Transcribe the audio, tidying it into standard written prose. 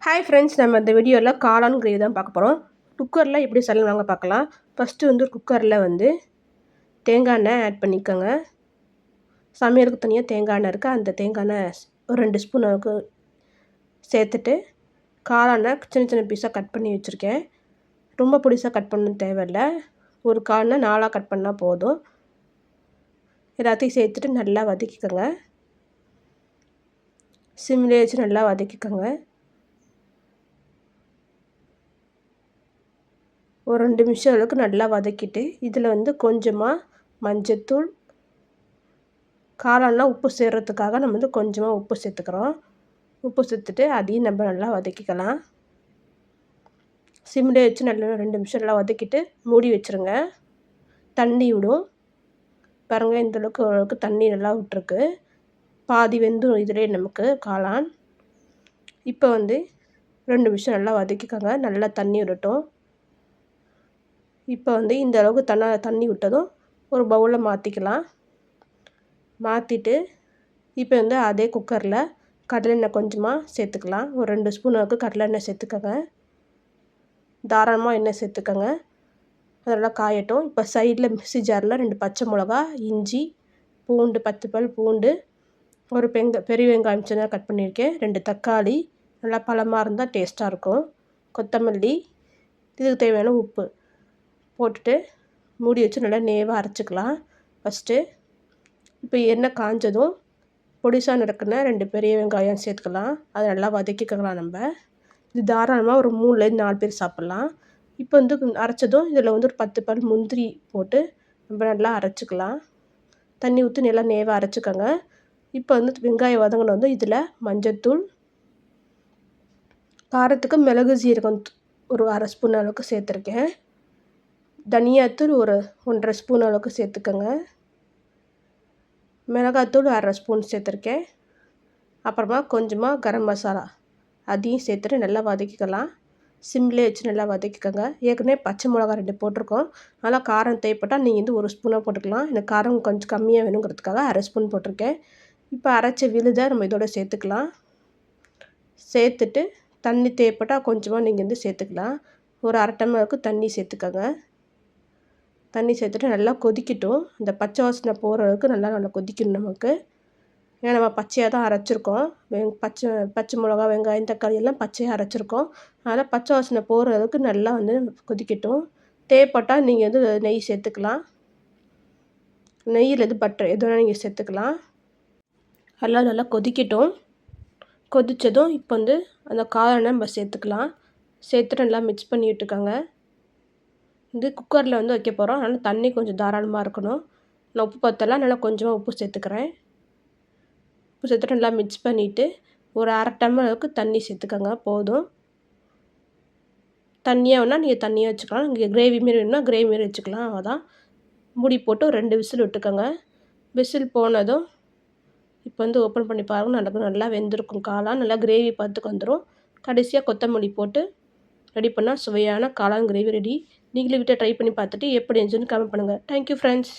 Hi friends, நம்ம இந்த வீடியோவில் காளான் கிரேவி தான் பார்க்க போகிறோம். குக்கரில் எப்படி செய்யலாம் வாங்க பார்க்கலாம். ஃபஸ்ட்டு வந்து குக்கரில் வந்து தேங்காய் எண்ணெய் ஆட் பண்ணிக்கோங்க. சமையலுக்கு தனியாக தேங்காய் எண்ணெய் இருக்குது, அந்த தேங்காய் எண்ணெய் ஒரு 2 ஸ்பூன் அளவுக்கு சேர்த்துட்டு காளானை சின்ன சின்ன பீஸாக கட் பண்ணி வச்சுருக்கேன். ரொம்ப பொடிசாக கட் பண்ண தேவையில்லை, ஒரு காளானை 4ஆக கட் பண்ணால் போதும். எல்லாத்தையும் சேர்த்துட்டு நல்லா வதக்கிக்கோங்க. சிம்லேயே வச்சு நல்லா வதக்கிக்கோங்க. ஒரு 2 நிமிஷம் அளவுக்கு நல்லா வதக்கிட்டு இதில் வந்து கொஞ்சமாக மஞ்சத்தூள், காளான்லாம் உப்பு சேர்கிறதுக்காக நம்ம வந்து கொஞ்சமாக உப்பு சேர்த்துக்கிறோம். உப்பு சேர்த்துட்டு அதையும் நம்ம நல்லா வதக்கிக்கலாம். சிம்லேயே வச்சு நல்லா 2 நிமிஷம் நல்லா வதக்கிட்டு மூடி வச்சுருங்க. தண்ணி விடும் பாருங்கள், இந்தளவுக்கு ஓரளவுக்கு தண்ணி நல்லா விட்டுருக்கு. பாதி வெந்துடும் இதிலே நமக்கு காளான். இப்போ வந்து 2 நிமிஷம் நல்லா வதக்கிக்கோங்க, நல்லா தண்ணி விடட்டும். இப்போ வந்து இந்த அளவுக்கு தண்ணி விட்டதும் ஒரு பவுலில் மாற்றிக்கலாம். மாற்றிட்டு இப்போ வந்து அதே குக்கரில் கடலெண்ணெய் கொஞ்சமாக சேர்த்துக்கலாம். ஒரு 2 ஸ்பூன் அளவுக்கு கடலெண்ணெய் சேர்த்துக்கோங்க. தாராளமாக எண்ணெய் சேர்த்துக்கோங்க. அதெல்லாம் காயட்டும். இப்போ சைடில் மிக்ஸி ஜாரில் 2 பச்சை மிளகா, இஞ்சி, பூண்டு, 10 பல் பூண்டு, ஒரு பெரிய வெங்காயம் சின்னதாக கட் பண்ணியிருக்கேன், 2 தக்காளி, நல்லா பழமாக இருந்தால் டேஸ்ட்டாக இருக்கும், கொத்தமல்லி, இதுக்கு தேவையான உப்பு போட்டுட்டு மூடி வச்சு நல்லா நேவாக அரைச்சிக்கலாம் ஃபஸ்ட்டு. இப்போ எண்ணெய் காஞ்சதும் பொடிசாக நறுக்குன 2 பெரிய வெங்காயம் சேர்த்துக்கலாம். அதை நல்லா வதக்கிக்கலாம். நம்ம இது தாராளமாக ஒரு 3லேருந்து 4 பேர் சாப்பிட்லாம். இப்போ வந்து அரைச்சதும் இதில் வந்து ஒரு 10 பல் முந்திரி போட்டு நம்ம நல்லா அரைச்சிக்கலாம். தண்ணி ஊற்றி நல்லா நேவாக அரைச்சிக்கோங்க. இப்போ வந்து வெங்காயம் வதங்கின வந்து இதில் மஞ்சத்தூள், காரத்துக்கு மிளகு சீரகம் ஒரு 1/2 ஸ்பூன் அளவுக்கு சேர்த்துருக்கேன், தனியாத்தூள் ஒரு 1/2 ஸ்பூன் அளவுக்கு சேர்த்துக்கோங்க, மிளகாத்தூள் 1/2 ஸ்பூன் சேர்த்துருக்கேன், அப்புறமா கொஞ்சமாக கரம் மசாலா அதையும் சேர்த்துட்டு நல்லா வதக்கிக்கலாம். சிம்லேயே வச்சு நல்லா வதக்கிக்கோங்க. ஏற்கனவே பச்சை மிளகா 2 போட்டிருக்கோம், அதனால் காரம் தேவைப்பட்டால் நீங்கள் வந்து 1 ஸ்பூனாக போட்டுக்கலாம். எனக்கு காரம் கொஞ்சம் கம்மியாக வேணுங்கிறதுக்காக 1/2 ஸ்பூன் போட்டிருக்கேன். இப்போ அரைச்ச விழுதை நம்ம இதோட சேர்த்துக்கலாம். சேர்த்துட்டு தண்ணி தேவைப்பட்டால் கொஞ்சமாக நீங்கள் வந்து சேர்த்துக்கலாம். ஒரு 1/2 டம்ளருக்கு தண்ணி சேர்த்துக்கோங்க. தண்ணி சேர்த்துட்டு நல்லா கொதிக்கட்டும். இந்த பச்சை வாசனை போகிற அளவுக்கு நல்லா கொதிக்கணும் நமக்கு. ஏன்னா நம்ம பச்சையாக தான் அரைச்சிருக்கோம். பச்சை மிளகா, வெங்காயம், தக்காளி எல்லாம் பச்சையாக அரைச்சிருக்கோம். அதனால் பச்சை வாசனை போகிற அளவுக்கு நல்லா வந்து கொதிக்கட்டும். தேவைப்பட்டால் நீங்கள் வந்து நெய் சேர்த்துக்கலாம். நெய்யில் பட்டர் எது வேணால் நீங்கள் சேர்த்துக்கலாம். எல்லாம் நல்லா கொதிக்கட்டும். கொதித்ததும் இப்போ வந்து அந்த காளானை நம்ம சேர்த்துக்கலாம். சேர்த்துட்டு நல்லா மிக்ஸ் பண்ணி விட்டுக்கோங்க. இது குக்கரில் வந்து வைக்க போகிறோம், அதனால் தண்ணி கொஞ்சம் தாராளமாக இருக்கணும். நான் உப்பு பத்தலாம், நல்லா கொஞ்சமாக உப்பு சேர்த்துக்கிறேன். உப்பு சேர்த்துட்டு நல்லா மிக்ஸ் பண்ணிவிட்டு ஒரு 1/2 டம்ளர் அளவுக்கு தண்ணி சேர்த்துக்கோங்க, போதும். தண்ணியாக வேணால் நீங்கள் தண்ணியாக வச்சுக்கலாம், நீங்கள் கிரேவி மாரி வேணும்னா கிரேவி மாரி வச்சுக்கலாம். அவ்வளோதான். மூடி போட்டு ஒரு 2 விசில் விட்டுக்கோங்க. விசில் போனதும் இப்போ வந்து ஓப்பன் பண்ணி பாருங்கள், நல்லா வெந்திருக்கும் காளான், நல்லா கிரேவி பார்த்துக்கு வந்துடும். கடைசியாக கொத்தமல்லி போட்டு ரெடி பண்ணால் சுவையான காளான் கிரேவி ரெடி. நீங்களும் வீட்டை ட்ரை பண்ணி பார்த்துட்டு எப்படி இருந்துச்சுன்னு கமெண்ட் பண்ணுங்கள். Thank you friends.